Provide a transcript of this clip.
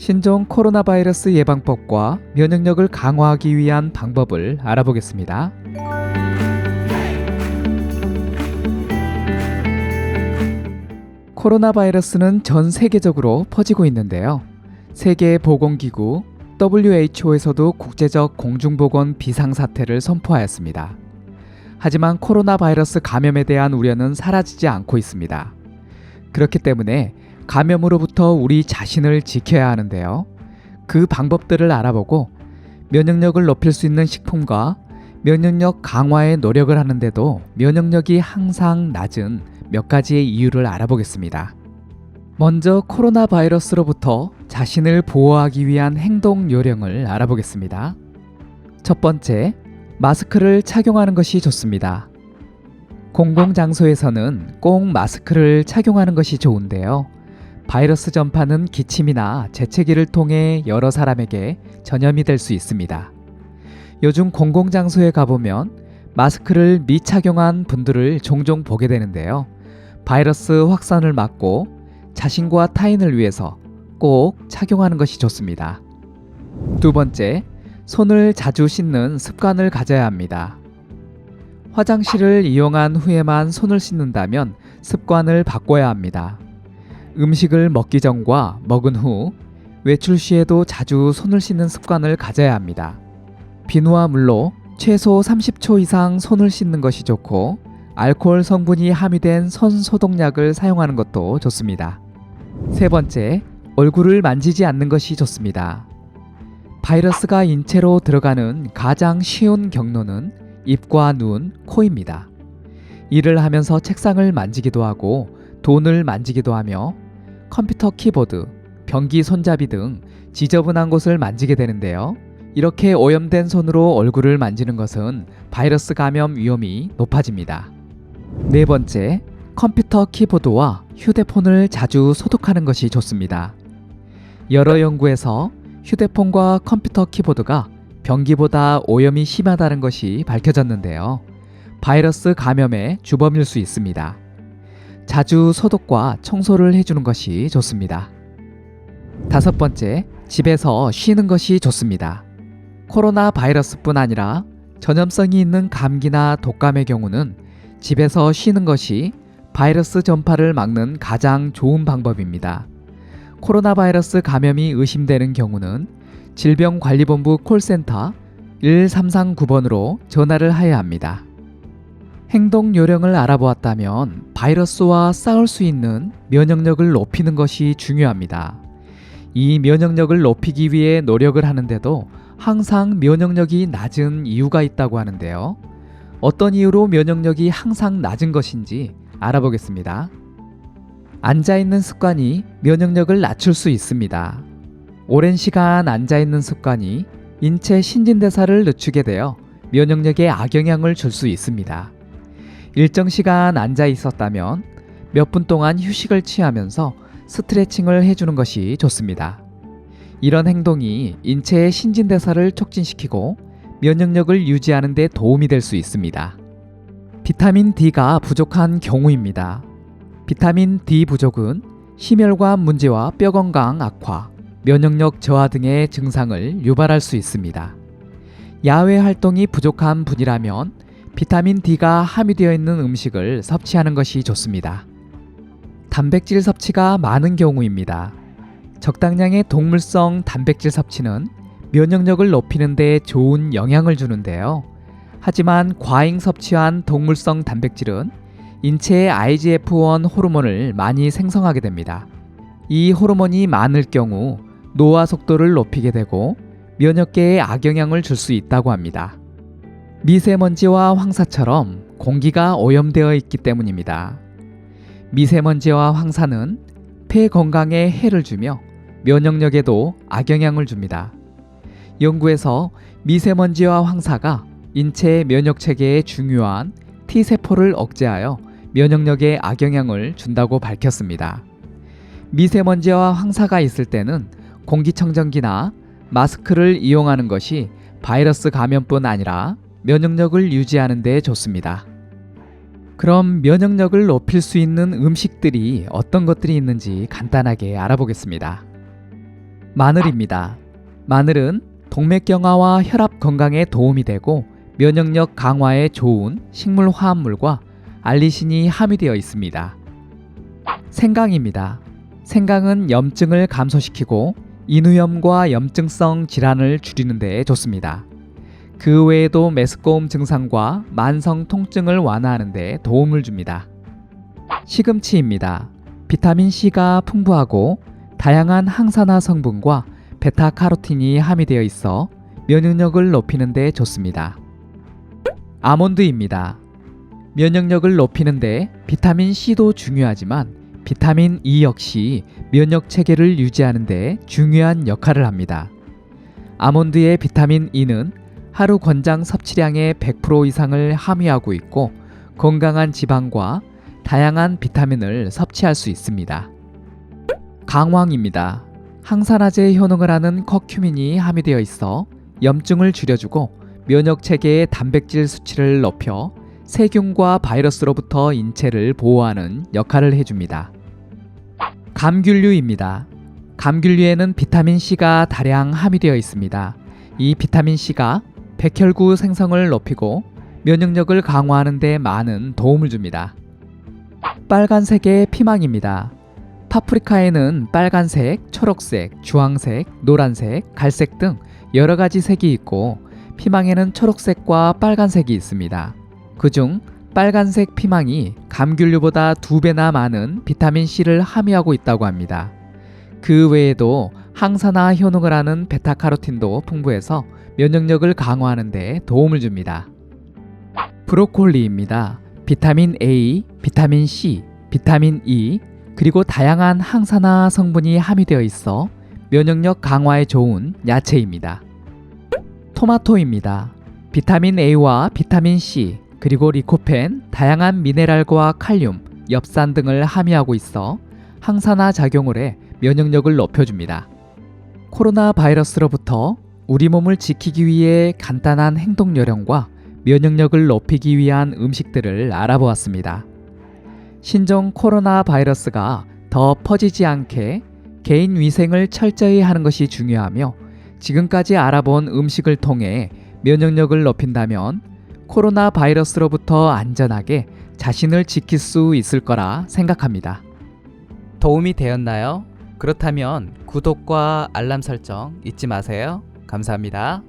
신종 코로나 바이러스 예방법과 면역력을 강화하기 위한 방법을 알아보겠습니다. 코로나 바이러스는 전 세계적으로 퍼지고 있는데요. 세계보건기구 WHO에서도 국제적 공중보건 비상사태를 선포하였습니다. 하지만 코로나 바이러스 감염에 대한 우려는 사라지지 않고 있습니다. 그렇기 때문에 감염으로부터 우리 자신을 지켜야 하는데요. 그 방법들을 알아보고 면역력을 높일 수 있는 식품과 면역력 강화에 노력을 하는데도 면역력이 항상 낮은 몇 가지의 이유를 알아보겠습니다. 먼저 코로나 바이러스로부터 자신을 보호하기 위한 행동 요령을 알아보겠습니다. 첫 번째, 마스크를 착용하는 것이 좋습니다. 공공장소에서는 꼭 마스크를 착용하는 것이 좋은데요. 바이러스 전파는 기침이나 재채기를 통해 여러 사람에게 전염이 될 수 있습니다. 요즘 공공장소에 가보면 마스크를 미착용한 분들을 종종 보게 되는데요. 바이러스 확산을 막고 자신과 타인을 위해서 꼭 착용하는 것이 좋습니다. 두 번째, 손을 자주 씻는 습관을 가져야 합니다. 화장실을 이용한 후에만 손을 씻는다면 습관을 바꿔야 합니다. 음식을 먹기 전과 먹은 후, 외출 시에도 자주 손을 씻는 습관을 가져야 합니다. 비누와 물로 최소 30초 이상 손을 씻는 것이 좋고, 알코올 성분이 함유된 손 소독약을 사용하는 것도 좋습니다. 세 번째, 얼굴을 만지지 않는 것이 좋습니다. 바이러스가 인체로 들어가는 가장 쉬운 경로는 입과 눈, 코입니다. 일을 하면서 책상을 만지기도 하고 돈을 만지기도 하며 컴퓨터 키보드, 변기 손잡이 등 지저분한 곳을 만지게 되는데요. 이렇게 오염된 손으로 얼굴을 만지는 것은 바이러스 감염 위험이 높아집니다. 네 번째, 컴퓨터 키보드와 휴대폰을 자주 소독하는 것이 좋습니다. 여러 연구에서 휴대폰과 컴퓨터 키보드가 변기보다 오염이 심하다는 것이 밝혀졌는데요. 바이러스 감염의 주범일 수 있습니다. 자주 소독과 청소를 해주는 것이 좋습니다. 다섯 번째, 집에서 쉬는 것이 좋습니다. 코로나 바이러스뿐 아니라 전염성이 있는 감기나 독감의 경우는 집에서 쉬는 것이 바이러스 전파를 막는 가장 좋은 방법입니다. 코로나 바이러스 감염이 의심되는 경우는 질병관리본부 콜센터 1339번으로 전화를 해야 합니다. 행동 요령을 알아보았다면 바이러스와 싸울 수 있는 면역력을 높이는 것이 중요합니다. 이 면역력을 높이기 위해 노력을 하는데도 항상 면역력이 낮은 이유가 있다고 하는데요. 어떤 이유로 면역력이 항상 낮은 것인지 알아보겠습니다. 앉아있는 습관이 면역력을 낮출 수 있습니다. 오랜 시간 앉아있는 습관이 인체 신진대사를 늦추게 되어 면역력에 악영향을 줄 수 있습니다. 일정 시간 앉아 있었다면 몇 분 동안 휴식을 취하면서 스트레칭을 해주는 것이 좋습니다. 이런 행동이 인체의 신진대사를 촉진시키고 면역력을 유지하는 데 도움이 될 수 있습니다. 비타민 D가 부족한 경우입니다. 비타민 D 부족은 심혈관 문제와 뼈 건강 악화, 면역력 저하 등의 증상을 유발할 수 있습니다. 야외 활동이 부족한 분이라면 비타민 D가 함유되어 있는 음식을 섭취하는 것이 좋습니다. 단백질 섭취가 많은 경우입니다. 적당량의 동물성 단백질 섭취는 면역력을 높이는 데 좋은 영향을 주는데요. 하지만 과잉 섭취한 동물성 단백질은 인체의 IGF-1 호르몬을 많이 생성하게 됩니다. 이 호르몬이 많을 경우 노화 속도를 높이게 되고 면역계에 악영향을 줄 수 있다고 합니다. 미세먼지와 황사처럼 공기가 오염되어 있기 때문입니다. 미세먼지와 황사는 폐 건강에 해를 주며 면역력에도 악영향을 줍니다. 연구에서 미세먼지와 황사가 인체 면역체계에 중요한 T세포를 억제하여 면역력에 악영향을 준다고 밝혔습니다. 미세먼지와 황사가 있을 때는 공기청정기나 마스크를 이용하는 것이 바이러스 감염뿐 아니라 면역력을 유지하는 데 좋습니다. 그럼 면역력을 높일 수 있는 음식들이 어떤 것들이 있는지 간단하게 알아보겠습니다. 마늘입니다. 마늘은 동맥경화와 혈압 건강에 도움이 되고 면역력 강화에 좋은 식물 화합물과 알리신이 함유되어 있습니다. 생강입니다. 생강은 염증을 감소시키고 인후염과 염증성 질환을 줄이는 데 좋습니다. 그 외에도 메스꺼움 증상과 만성 통증을 완화하는 데 도움을 줍니다. 시금치입니다. 비타민C가 풍부하고 다양한 항산화 성분과 베타카로틴이 함유되어 있어 면역력을 높이는 데 좋습니다. 아몬드입니다. 면역력을 높이는 데 비타민C도 중요하지만 비타민 E 역시 면역 체계를 유지하는 데 중요한 역할을 합니다. 아몬드의 비타민 E는 하루 권장 섭취량의 100% 이상을 함유하고 있고 건강한 지방과 다양한 비타민을 섭취할 수 있습니다. 강황입니다. 항산화제 효능을 하는 커큐민이 함유되어 있어 염증을 줄여주고 면역 체계의 단백질 수치를 높여 세균과 바이러스로부터 인체를 보호하는 역할을 해줍니다. 감귤류입니다. 감귤류에는 비타민C가 다량 함유되어 있습니다. 이 비타민C가 백혈구 생성을 높이고 면역력을 강화하는 데 많은 도움을 줍니다. 빨간색의 피망입니다. 파프리카에는 빨간색, 초록색, 주황색, 노란색, 갈색 등 여러 가지 색이 있고 피망에는 초록색과 빨간색이 있습니다. 그중 빨간색 피망이 감귤류보다 2배나 많은 비타민C를 함유하고 있다고 합니다. 그 외에도 항산화 효능을 하는 베타카로틴도 풍부해서 면역력을 강화하는 데 도움을 줍니다. 브로콜리입니다. 비타민 A, 비타민 C, 비타민 E, 그리고 다양한 항산화 성분이 함유되어 있어 면역력 강화에 좋은 야채입니다. 토마토입니다. 비타민 A와 비타민 C, 그리고 리코펜, 다양한 미네랄과 칼륨, 엽산 등을 함유하고 있어 항산화 작용을 해 면역력을 높여줍니다. 코로나 바이러스로부터 우리 몸을 지키기 위해 간단한 행동 요령과 면역력을 높이기 위한 음식들을 알아보았습니다. 신종 코로나 바이러스가 더 퍼지지 않게 개인 위생을 철저히 하는 것이 중요하며 지금까지 알아본 음식을 통해 면역력을 높인다면 코로나 바이러스로부터 안전하게 자신을 지킬 수 있을 거라 생각합니다. 도움이 되었나요? 그렇다면 구독과 알람 설정 잊지 마세요. 감사합니다.